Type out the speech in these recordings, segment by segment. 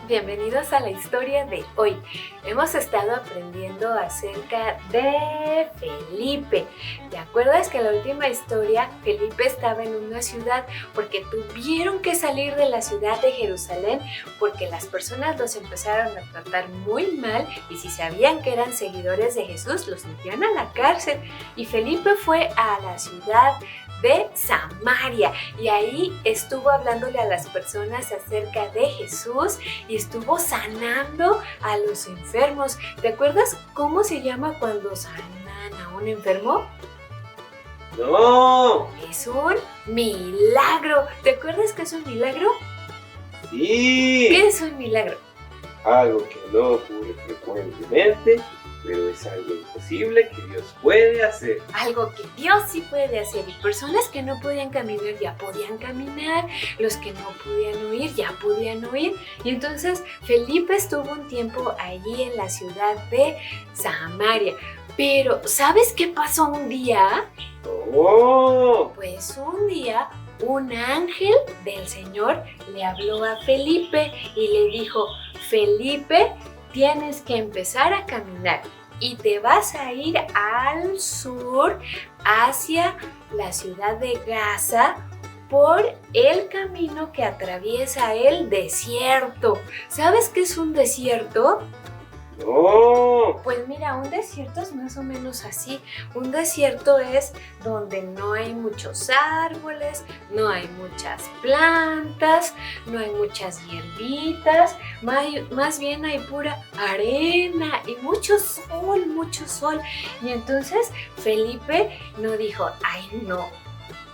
Bienvenidos a la historia de hoy. Hemos estado aprendiendo acerca de Felipe. ¿Te acuerdas que en la última historia Felipe estaba en una ciudad porque tuvieron que salir de la ciudad de Jerusalén porque las personas los empezaron a tratar muy mal y si sabían que eran seguidores de Jesús los metían a la cárcel? Y Felipe fue a la ciudad de Samaria y ahí estuvo hablándole a las personas acerca de Jesús y estuvo sanando a los enfermos. ¿Te acuerdas cómo se llama cuando sanan a un enfermo? ¡No! Es un milagro. ¿Te acuerdas qué es un milagro? ¡Sí! ¿Qué es un milagro? Algo que no ocurre frecuentemente, pero es algo imposible que Dios puede hacer. Algo que Dios sí puede hacer. Y personas que no podían caminar ya podían caminar, los que no podían oír ya podían oír. Y entonces Felipe estuvo un tiempo allí en la ciudad de Samaria. Pero ¿sabes qué pasó un día? ¡Oh! Pues un día un ángel del Señor le habló a Felipe y le dijo: Felipe, tienes que empezar a caminar y te vas a ir al sur hacia la ciudad de Gaza por el camino que atraviesa el desierto. ¿Sabes qué es un desierto? ¡No! Pues mira, un desierto es más o menos así. Un desierto es donde no hay muchos árboles, no hay muchas plantas, no hay muchas hierbitas, más bien hay pura arena y mucho sol. Y entonces Felipe no dijo: ay no,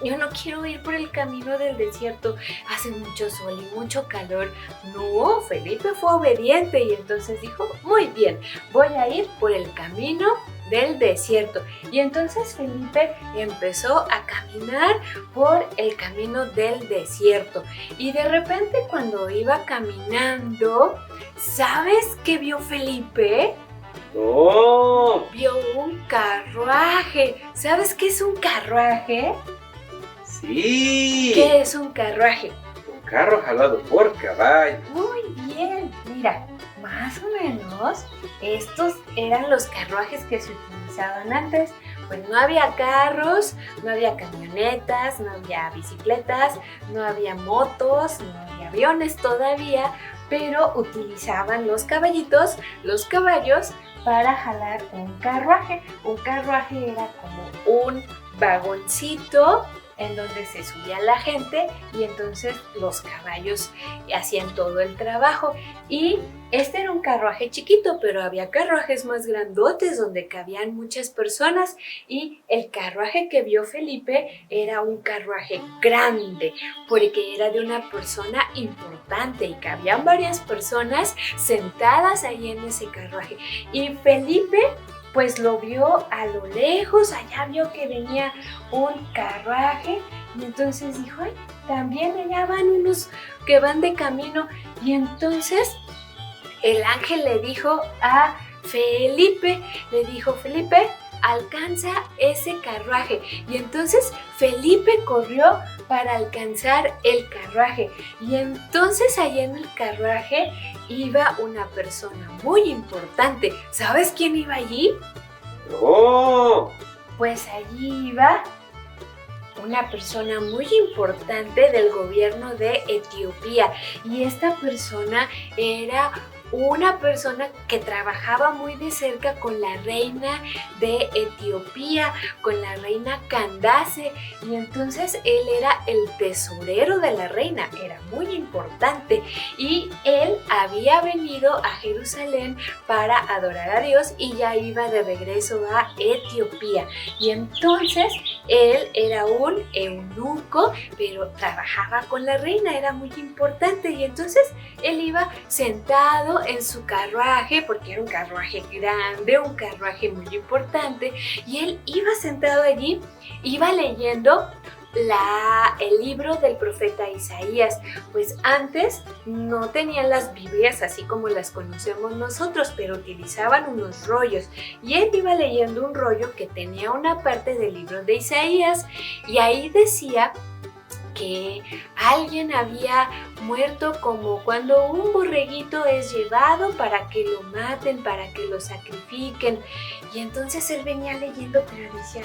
yo no quiero ir por el camino del desierto, hace mucho sol y mucho calor. No, Felipe fue obediente y entonces dijo: muy bien, voy a ir por el camino del desierto. Y entonces Felipe empezó a caminar por el camino del desierto. Y de repente cuando iba caminando, ¿sabes qué vio Felipe? ¡No! Vio un carruaje. ¿Sabes qué es un carruaje? ¡Sí! ¿Qué es un carruaje? Un carro jalado por caballo. Muy bien, mira, más o menos estos eran los carruajes que se utilizaban antes. Pues no había carros, no había camionetas, no había bicicletas, no había motos, no había aviones todavía, pero utilizaban los caballitos, los caballos para jalar un carruaje. Un carruaje era como un vagoncito en donde se subía la gente y entonces los caballos hacían todo el trabajo. Y este era un carruaje chiquito, pero había carruajes más grandotes donde cabían muchas personas y el carruaje que vio Felipe era un carruaje grande porque era de una persona importante y cabían varias personas sentadas ahí en ese carruaje. Y Felipe pues lo vio a lo lejos, allá vio que venía un carruaje y entonces dijo: ay, también allá van unos que van de camino. Y entonces el ángel le dijo a Felipe, Felipe, alcanza ese carruaje. Y entonces Felipe corrió para alcanzar el carruaje. Y entonces allá en el carruaje iba una persona muy importante. ¿Sabes quién iba allí? ¡No! Pues allí iba una persona muy importante del gobierno de Etiopía. Y esta persona era una persona que trabajaba muy de cerca con la reina de Etiopía, con la reina Candace, y entonces él era el tesorero de la reina, era muy importante, y él había venido a Jerusalén para adorar a Dios y ya iba de regreso a Etiopía. Y entonces él era un eunuco, pero trabajaba con la reina, era muy importante, y entonces él iba sentado en su carruaje, porque era un carruaje grande, un carruaje muy importante, y él iba sentado allí, iba leyendo el libro del profeta Isaías. Pues antes no tenían las Biblias así como las conocemos nosotros, pero utilizaban unos rollos, y él iba leyendo un rollo que tenía una parte del libro de Isaías, y ahí decía que alguien había muerto, como cuando un borreguito es llevado para que lo maten, para que lo sacrifiquen. Y entonces él venía leyendo, pero decía,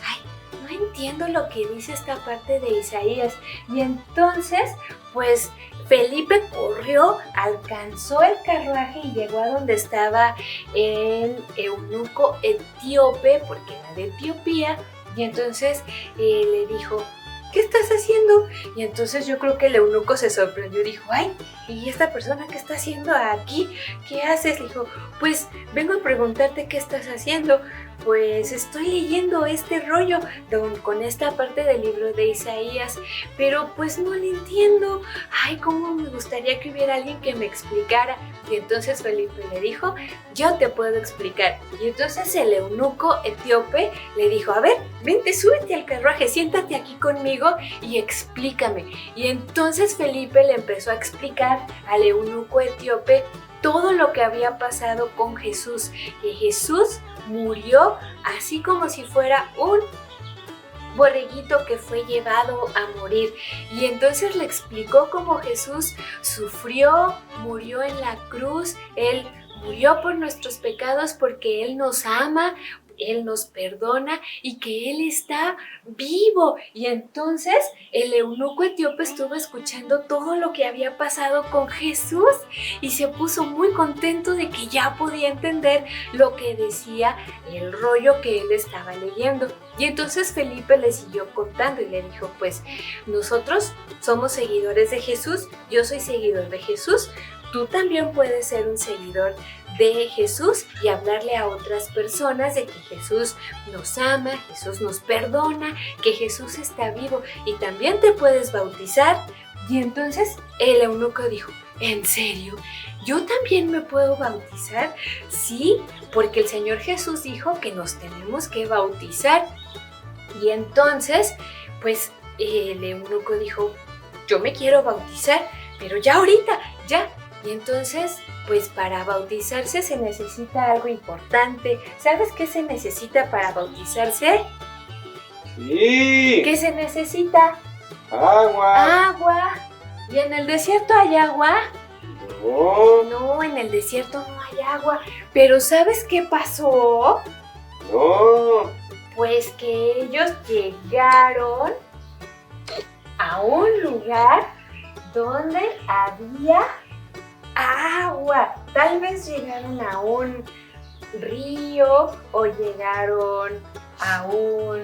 ay, no entiendo lo que dice esta parte de Isaías. Y entonces, pues Felipe corrió, alcanzó el carruaje y llegó a donde estaba el eunuco etíope, porque era de Etiopía. Y entonces le dijo, ¿qué estás haciendo? Y entonces yo creo que el eunuco se sorprendió y dijo, ay, ¿y esta persona qué está haciendo aquí? ¿Qué haces? Le dijo, pues vengo a preguntarte qué estás haciendo. Pues estoy leyendo este rollo con esta parte del libro de Isaías, pero pues no le entiendo. Ay, cómo me gustaría que hubiera alguien que me explicara. Y entonces Felipe le dijo, yo te puedo explicar. Y entonces el eunuco etíope le dijo, a ver, vente, súbete al carruaje, siéntate aquí conmigo y explícame. Y entonces Felipe le empezó a explicar al eunuco etíope todo lo que había pasado con Jesús, que Jesús murió así como si fuera un borreguito que fue llevado a morir. Y entonces le explicó cómo Jesús sufrió, murió en la cruz, Él murió por nuestros pecados porque Él nos ama, Él nos perdona y que Él está vivo. Y entonces el eunuco etíope estuvo escuchando todo lo que había pasado con Jesús y se puso muy contento de que ya podía entender lo que decía el rollo que él estaba leyendo. Y entonces Felipe le siguió contando y le dijo, pues nosotros somos seguidores de Jesús, yo soy seguidor de Jesús, tú también puedes ser un seguidor de Jesús y hablarle a otras personas de que Jesús nos ama, Jesús nos perdona, que Jesús está vivo y también te puedes bautizar. Y entonces el eunuco dijo, ¿en serio? ¿Yo también me puedo bautizar? Sí, porque el Señor Jesús dijo que nos tenemos que bautizar. Y entonces, pues el eunuco dijo, yo me quiero bautizar, pero ya ahorita, ya. Y entonces, pues para bautizarse se necesita algo importante. ¿Sabes qué se necesita para bautizarse? Sí. ¿Qué se necesita? Agua. Agua. ¿Y en el desierto hay agua? No. No, en el desierto no hay agua. Pero ¿sabes qué pasó? No. Pues que ellos llegaron a un lugar donde había agua. Tal vez llegaron a un río o llegaron a un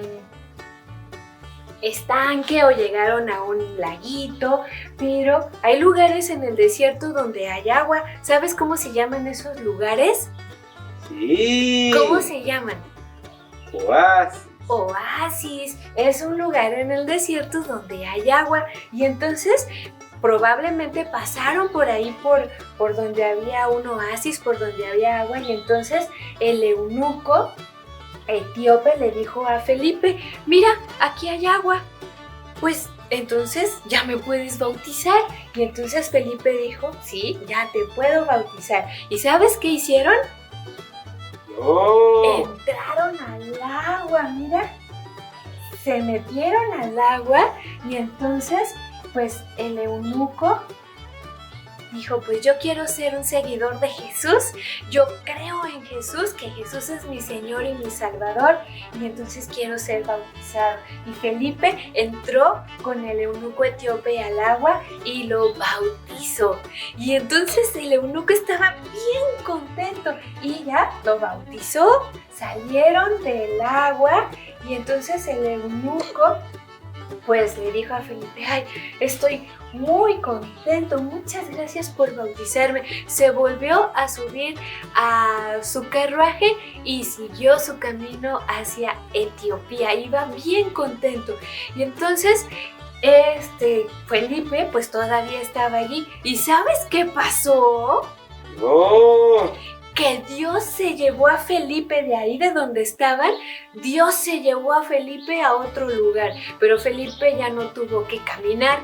estanque o llegaron a un laguito, pero hay lugares en el desierto donde hay agua. ¿Sabes cómo se llaman esos lugares? Sí. ¿Cómo se llaman? Oasis. Oasis. Es un lugar en el desierto donde hay agua y entonces probablemente pasaron por ahí, por donde había un oasis, por donde había agua, y entonces el eunuco etíope le dijo a Felipe, mira, aquí hay agua, pues entonces ya me puedes bautizar. Y entonces Felipe dijo, sí, ya te puedo bautizar. ¿Y sabes qué hicieron? No. Entraron al agua, mira, se metieron al agua y entonces pues el eunuco dijo, pues yo quiero ser un seguidor de Jesús, yo creo en Jesús, que Jesús es mi Señor y mi Salvador, y entonces quiero ser bautizado. Y Felipe entró con el eunuco etíope al agua y lo bautizó. Y entonces el eunuco estaba bien contento y ya lo bautizó, salieron del agua y entonces el eunuco pues le dijo a Felipe, ay, estoy muy contento, muchas gracias por bautizarme. Se volvió a subir a su carruaje y siguió su camino hacia Etiopía, iba bien contento. Y entonces Felipe pues todavía estaba allí. ¿Y sabes qué pasó? No. Que Dios se llevó a Felipe de ahí de donde estaban, Dios se llevó a Felipe a otro lugar, pero Felipe ya no tuvo que caminar,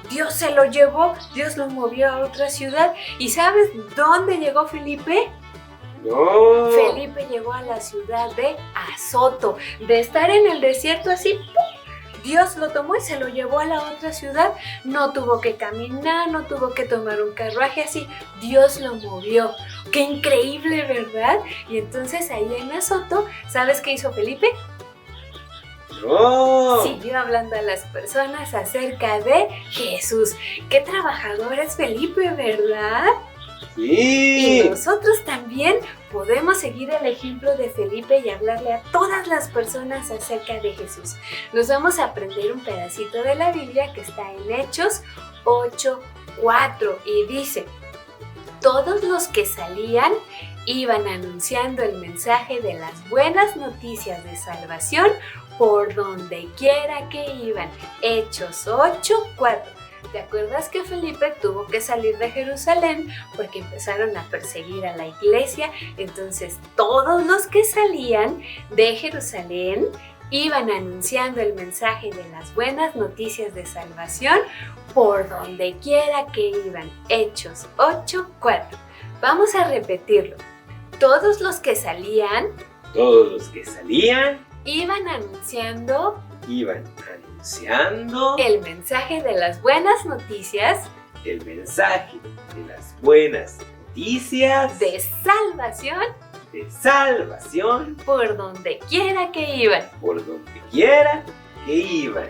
Dios se lo llevó, Dios lo movió a otra ciudad. ¿Y sabes dónde llegó Felipe? No. Felipe llegó a la ciudad de Azoto, de estar en el desierto así, ¡pum!, Dios lo tomó y se lo llevó a la otra ciudad. No tuvo que caminar, no tuvo que tomar un carruaje así. Dios lo movió. ¡Qué increíble!, ¿verdad? Y entonces ahí en Azoto, ¿sabes qué hizo Felipe? ¡No! Siguió hablando a las personas acerca de Jesús. ¡Qué trabajador es Felipe!, ¿verdad? ¡Sí! Y nosotros también podemos seguir el ejemplo de Felipe y hablarle a todas las personas acerca de Jesús. Nos vamos a aprender un pedacito de la Biblia que está en Hechos 8:4 y dice: todos los que salían iban anunciando el mensaje de las buenas noticias de salvación por donde quiera que iban. Hechos 8:4. ¿Te acuerdas que Felipe tuvo que salir de Jerusalén porque empezaron a perseguir a la iglesia? Entonces todos los que salían de Jerusalén iban anunciando el mensaje de las buenas noticias de salvación por donde quiera que iban. Hechos 8:4. Vamos a repetirlo. Todos los que salían iban anunciando el mensaje de las buenas noticias de salvación por donde quiera que iban.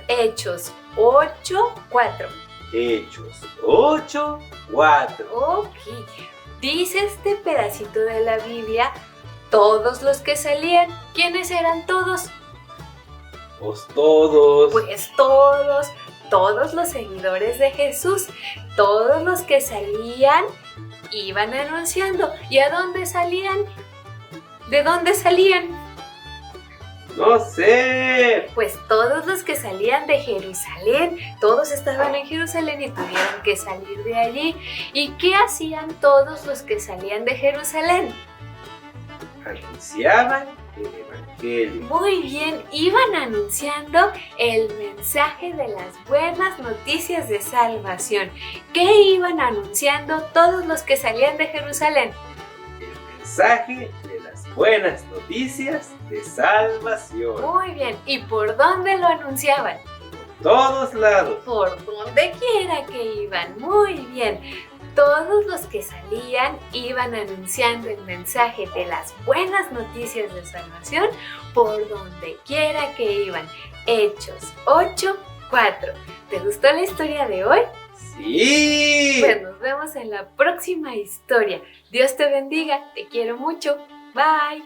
Hechos 8:4. Hechos 8:4. Ok. Dice este pedacito de la Biblia, todos los que salían. ¿Quiénes eran todos? Pues todos. Pues todos los seguidores de Jesús, todos los que salían iban anunciando. ¿Y a dónde salían? ¿De dónde salían? No sé. Pues todos los que salían de Jerusalén, todos estaban en Jerusalén y tuvieron que salir de allí. ¿Y qué hacían todos los que salían de Jerusalén? Anunciaban el evangelio. Muy bien, iban anunciando el mensaje de las buenas noticias de salvación. ¿Qué iban anunciando todos los que salían de Jerusalén? El mensaje de las buenas noticias de salvación. Muy bien, ¿y por dónde lo anunciaban? Por todos lados. Por donde quiera que iban. Muy bien. Todos los que salían iban anunciando el mensaje de las buenas noticias de salvación por donde quiera que iban. Hechos 8:4. ¿Te gustó la historia de hoy? ¡Sí! Pues nos vemos en la próxima historia. Dios te bendiga. Te quiero mucho. Bye.